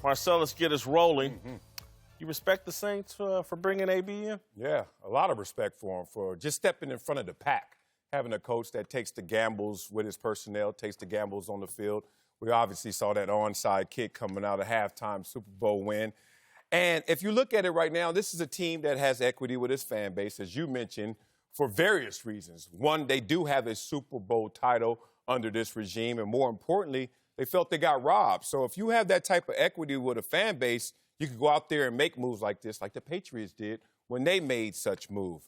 Marcellus get us rolling. You respect the Saints for bringing AB in? Yeah, a lot of respect for him for just stepping in front of the pack, having a coach that takes the gambles with his personnel, takes the gambles on the field. We obviously saw that onside kick coming out of halftime Super Bowl win. And if you look at it right now, this is a team that has equity with its fan base, as you mentioned, for various reasons. One, they do have a Super Bowl title under this regime, and more importantly, they felt they got robbed. So if you have that type of equity with a fan base, you can go out there and make moves like this, like the Patriots did when they made such move.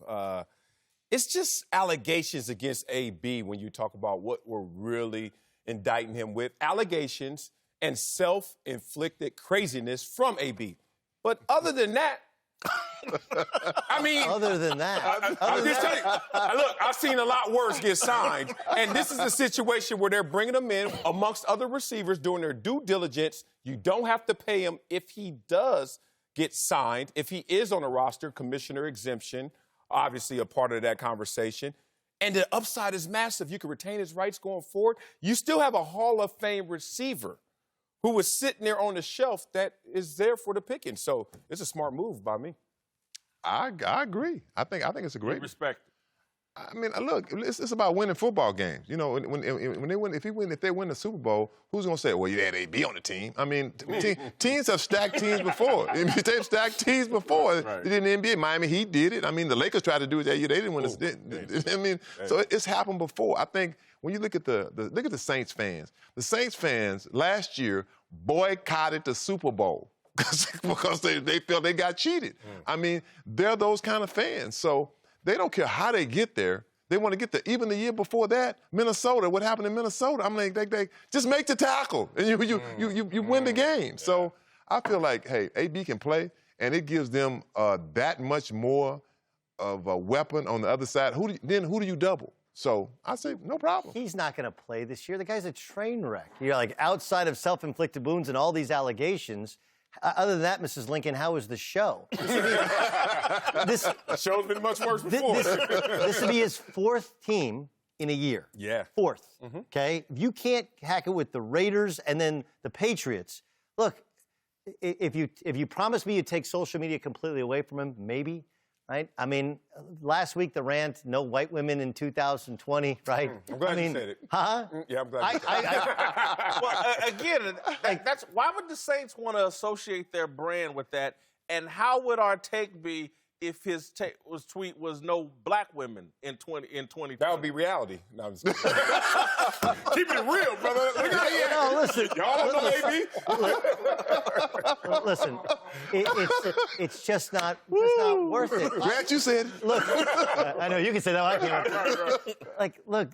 It's just allegations against AB when you talk about what we're really indicting him with. Allegations and self-inflicted craziness from AB. But other than that, I mean, other than that, I'm just telling you, look, I've seen a lot worse get signed, and this is a situation where they're bringing him in amongst other receivers doing their due diligence. You don't have to pay him if he does get signed. If he is on a roster, commissioner exemption, obviously a part of that conversation. And the upside is massive. You can retain his rights going forward. You still have a Hall of Fame receiver who was sitting there on the shelf that is there for the picking. So it's a smart move by me. I agree. I think it's a great. Respect. I mean, look, it's about winning football games. You know, when they win, if they win the Super Bowl, who's gonna say, well, you had AB on the team? I mean, teams have stacked teams before. They've stacked teams before. Right. They did in the NBA. Miami Heat did it. I mean, the Lakers tried to do it that year. They didn't win. I mean, so it's happened before. I think when you look at the Saints fans, last year boycotted the Super Bowl because they felt they got cheated. I mean, they're those kind of fans. So they don't care how they get there. They want to get there. Even the year before that, Minnesota, what happened in Minnesota? I'm like, they just make the tackle, and you win the game. So I feel like, hey, AB can play, and it gives them that much more of a weapon on the other side. Who do you double? So I say, no problem. He's not going to play this year. The guy's a train wreck. You're like, outside of self-inflicted wounds and all these allegations, other than that, Mrs. Lincoln, how was the show? The show's been much worse before. This would be his fourth team in a year. Yeah. Fourth, okay? If you can't hack it with the Raiders and then the Patriots, look, if you promise me you'd take social media completely away from him, maybe, right? I mean, last week the rant, no white women in 2020, right? I'm glad you said it. Huh? Yeah, I'm glad you said it. Well, again, that's why would the Saints want to associate their brand with that? And how would our take be if his tweet was no black women in 2020? That would be reality. No, I'm just kidding. Keeping it real, brother. Look at that. No, listen. Y'all don't know AB. Listen, it's just not worth it. Grant, you said it. Look, I know you can say that. I can't. Like, look,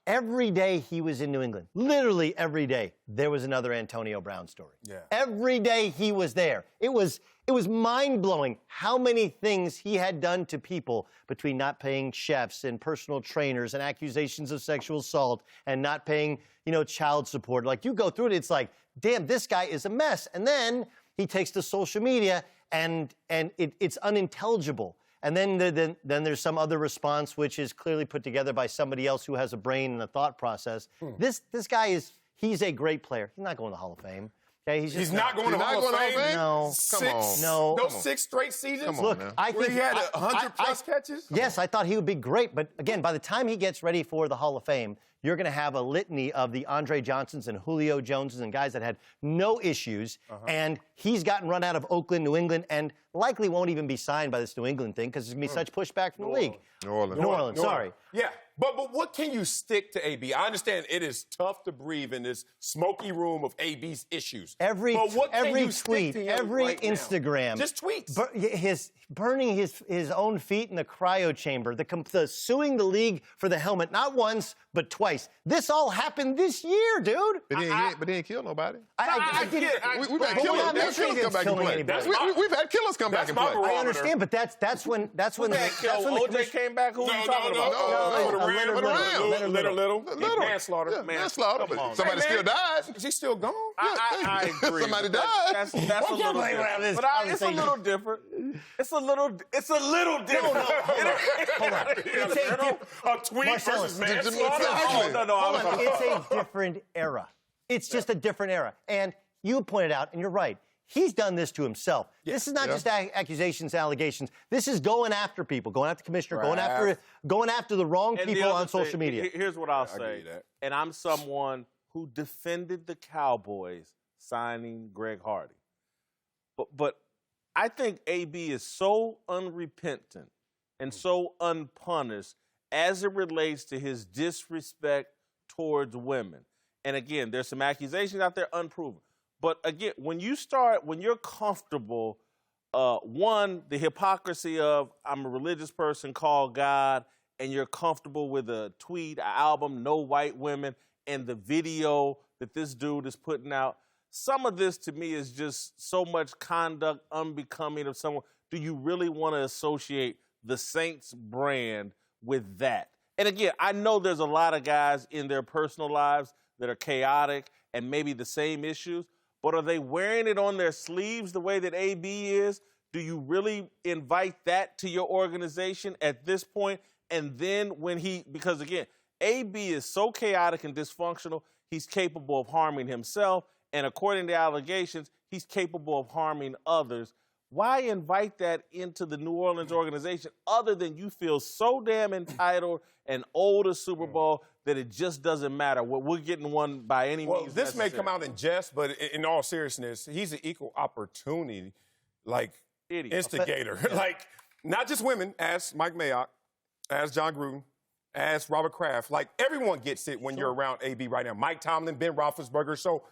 every day he was in New England, literally every day, there was another Antonio Brown story. Yeah. Every day he was there. It was mind-blowing how many things he had done to people between not paying chefs and personal trainers and accusations of sexual assault and not paying, child support. Like, you go through it, it's like, damn, this guy is a mess. And then he takes to social media and it's unintelligible. And then there's some other response which is clearly put together by somebody else who has a brain and a thought process. This guy he's a great player. He's not going to the Hall of Fame. Okay, he's not going to Hall of Fame? No. Come on. No. Those 6 straight seasons? Look, I think he had 100-plus catches? Yes, I thought he would be great. But, again, by the time he gets ready for the Hall of Fame, you're going to have a litany of the Andre Johnsons and Julio Joneses and guys that had no issues. And he's gotten run out of Oakland, New England, and likely won't even be signed by this New England thing because there's going to be such pushback from the league. New Orleans. Sorry. Yeah, but what can you stick to AB? I understand it is tough to breathe in this smoky room of AB's issues. Every tweet, every Instagram. Just tweets. Burning his own feet in the cryo chamber, the suing the league for the helmet, not once, but twice. This all happened this year, dude. But he ain't killed nobody. We've had killers come back and play. We've had killers come back and play. I understand, but that's when OJ came back. Who are you talking about? Little. Manslaughter. Manslaughter. Somebody still died. She's still gone. I agree. Somebody died. That's a little different. But it's a little different. It's a little different. Hold on. A tweet versus manslaughter? Hold on. It's a different era. It's just a different era. And you pointed out, and you're right, he's done this to himself. This is not just accusations, allegations. This is going after people, going after the commissioner, going after the wrong people on social media. Here's what I'll say, and I'm someone who defended the Cowboys signing Greg Hardy. But I think AB is so unrepentant and so unpunished as it relates to his disrespect towards women. And again, there's some accusations out there unproven. But again, when you're comfortable, one, the hypocrisy of I'm a religious person called God, and you're comfortable with a tweet, an album, no white women, and the video that this dude is putting out, some of this to me is just so much conduct unbecoming of someone. Do you really want to associate the Saints brand with that? And again, I know there's a lot of guys in their personal lives that are chaotic and maybe the same issues, but are they wearing it on their sleeves the way that AB is? Do you really invite that to your organization at this point? And then because again, AB is so chaotic and dysfunctional, he's capable of harming himself. And according to allegations, he's capable of harming others. Why invite that into the New Orleans organization other than you feel so damn entitled and owed a Super Bowl that it just doesn't matter? We're getting one by any means this necessary. may come out in jest, but in all seriousness, he's an equal opportunity, instigator. Not just women, as Mike Mayock, as John Gruden, as Robert Kraft. Everyone gets it when you're around AB right now. Mike Tomlin, Ben Roethlisberger. So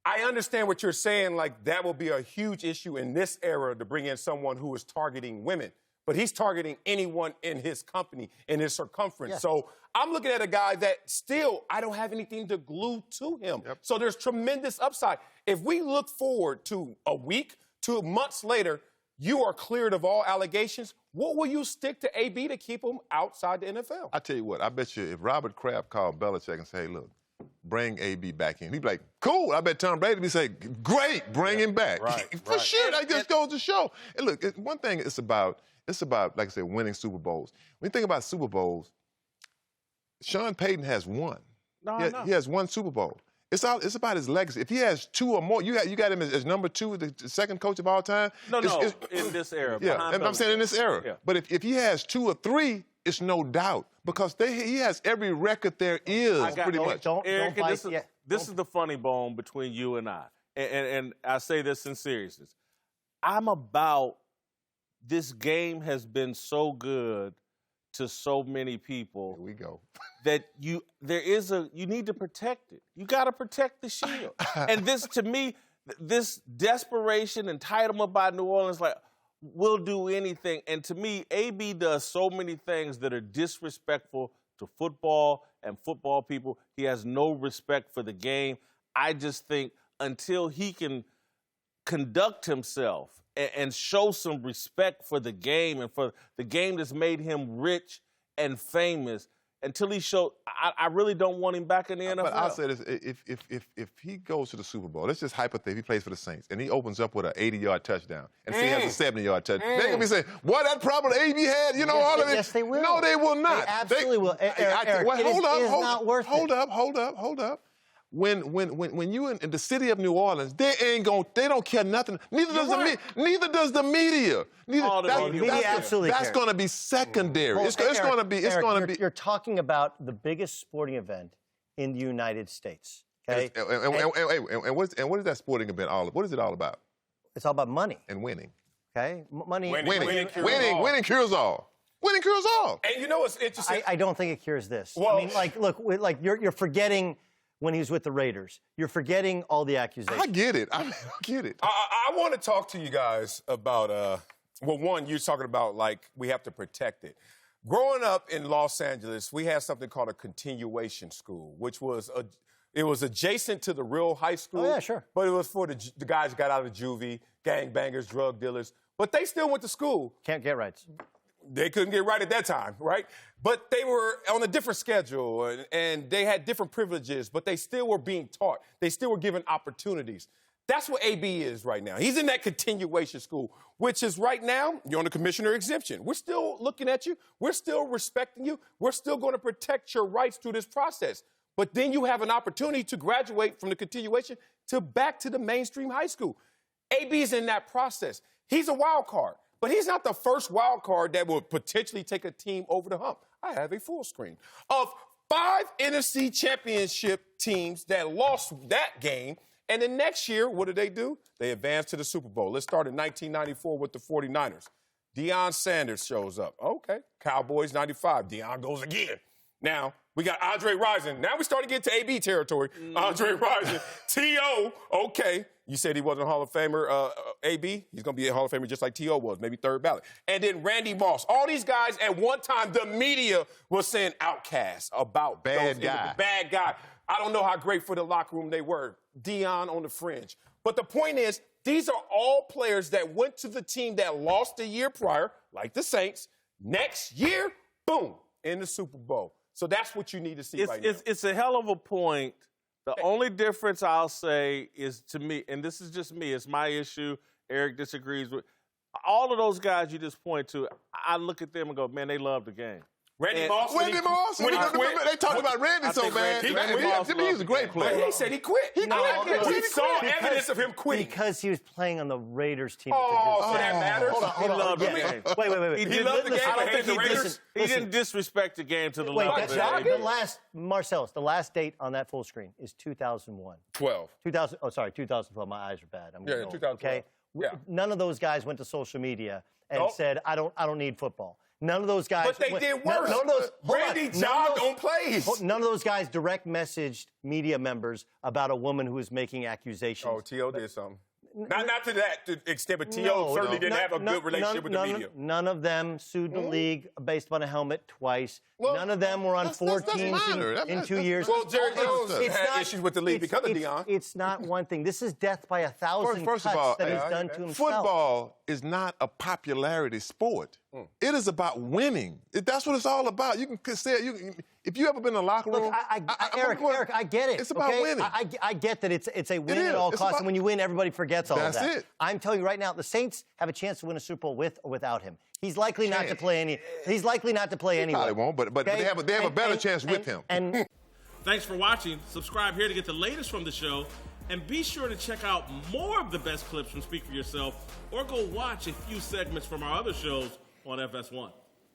I understand what you're saying. That will be a huge issue in this era to bring in someone who is targeting women. But he's targeting anyone in his company, in his circumference. Yeah. So I'm looking at a guy that still, I don't have anything to glue to him. Yep. So there's tremendous upside. If we look forward to a week, 2 months later, you are cleared of all allegations, what will you stick to AB to keep him outside the NFL? I tell you what, I bet you if Robert Kraft called Belichick and say, hey, look, bring AB back in, he'd be like, cool. I bet Tom Brady would say, great, bring him back. For sure, that just goes to show. And look, one thing it's about, like I said, winning Super Bowls. When you think about Super Bowls, Sean Payton has one. He has one Super Bowl. It's about his legacy. If he has 2 or more, you got him as number 2, the second coach of all time. No, in this era. Yeah, and I'm saying in this era. Yeah. But if he has 2 or 3, it's no doubt because he has every record there is pretty much. This is the funny bone between you and I, and I say this in seriousness. I'm about this game has been so good to so many people. Here we go. That you need to protect it. You got to protect the shield. And this, to me, this desperation, entitlement by New Orleans, we'll do anything. And to me, AB does so many things that are disrespectful to football and football people. He has no respect for the game. I just think until he can conduct himself and show some respect for the game and for the game that's made him rich and famous, until he showed, I really don't want him back in the NFL. But I'll say this, if he goes to the Super Bowl, let's just hypothetically, he plays for the Saints, and he opens up with an 80-yard touchdown, and he has a 70-yard touchdown. They're going to be saying, what, that problem AB had, all of it? Yes, they will. No, they will not. They absolutely will. Eric, Hold up. When you in the city of New Orleans, they don't care nothing. Neither does the media. That's going to be secondary. It's going to be. You're talking about the biggest sporting event in the United States. Okay. And what is that sporting event all about? What is it all about? It's all about money and winning. Okay, money. Winning cures all. Winning cures all. And you know what's interesting? I don't think it cures this. Well, I mean, look, you're forgetting when he was with the Raiders. You're forgetting all the accusations. I get it. I get it. I want to talk to you guys about, one, you're talking about, we have to protect it. Growing up in Los Angeles, we had something called a continuation school, which was it was adjacent to the real high school. Oh, yeah, sure. But it was for the guys who got out of juvie, gangbangers, drug dealers. But they still went to school. Can't get rights. They couldn't get right at that time, right? But they were on a different schedule, and they had different privileges, but they still were being taught. They still were given opportunities. That's what AB is right now. He's in that continuation school, which is right now, you're on the commissioner exemption. We're still looking at you. We're still respecting you. We're still going to protect your rights through this process. But then you have an opportunity to graduate from the continuation to back to the mainstream high school. AB is in that process. He's a wild card, but he's not the first wild card that will potentially take a team over the hump. I have a full screen of 5 NFC championship teams that lost that game. And then next year, what do? They advanced to the Super Bowl. Let's start in 1994 with the 49ers. Deion Sanders shows up. Okay. Cowboys, 95. Deion goes again. Now, we got Andre Rison. Now we start to get to AB territory. Andre Rison. T.O., okay. You said he wasn't a Hall of Famer, AB. He's going to be a Hall of Famer just like T.O. was, maybe third ballot. And then Randy Moss. All these guys, at one time, the media was saying outcasts about bad guy. Bad guy. I don't know how great for the locker room they were. Deion on the fringe. But the point is, these are all players that went to the team that lost the year prior, like the Saints. Next year, boom, in the Super Bowl. So that's what you need to see right now. It's a hell of a point. The only difference I'll say is, to me, and this is just me, it's my issue, Eric disagrees with, all of those guys you just point to, I look at them and go, man, they love the game. Randy Moss. Randy Moss. When he quit. They talked about Randy so bad. He was a great player. He said he quit. We saw evidence of him quitting. Because he was playing on the Raiders team. So that matters? He loved the game. Wait. He loved the game. I don't think the Raiders. he didn't disrespect the game to the level that the last, Marcellus, the last date on that full screen is 2001. 2012. My eyes are bad. I'm getting old. 2012. Okay? Yeah. None of those guys went to social media and said, I don't need football. None of those guys. But they did worse. None of those, Randy jogged on plays. None of those guys direct messaged media members about a woman who was making accusations. Oh, T.O. did something. Not to that extent, but T.O. certainly didn't have a good relationship with the media. None of them sued the league based on a helmet twice. None of them were on 4 teams in 2 years. Well, Jerry Jones had issues with the league because of Deion. It's not one thing. This is death by 1,000 First cuts of all, that he's done to himself. Football is not a popularity sport. It is about winning. That's what it's all about. You can say it. If you ever been in a locker room, Eric, I get it. It's about winning. I get that it's a win at all costs, and when you win, everybody forgets all of that. That's it. I'm telling you right now, the Saints have a chance to win a Super Bowl with or without him. He's likely not to play any. He's likely not to play anyway. Probably won't, but they have a better chance with him. Thanks for watching. Subscribe here to get the latest from the show. And be sure to check out more of the best clips from Speak For Yourself, or go watch a few segments from our other shows on FS1.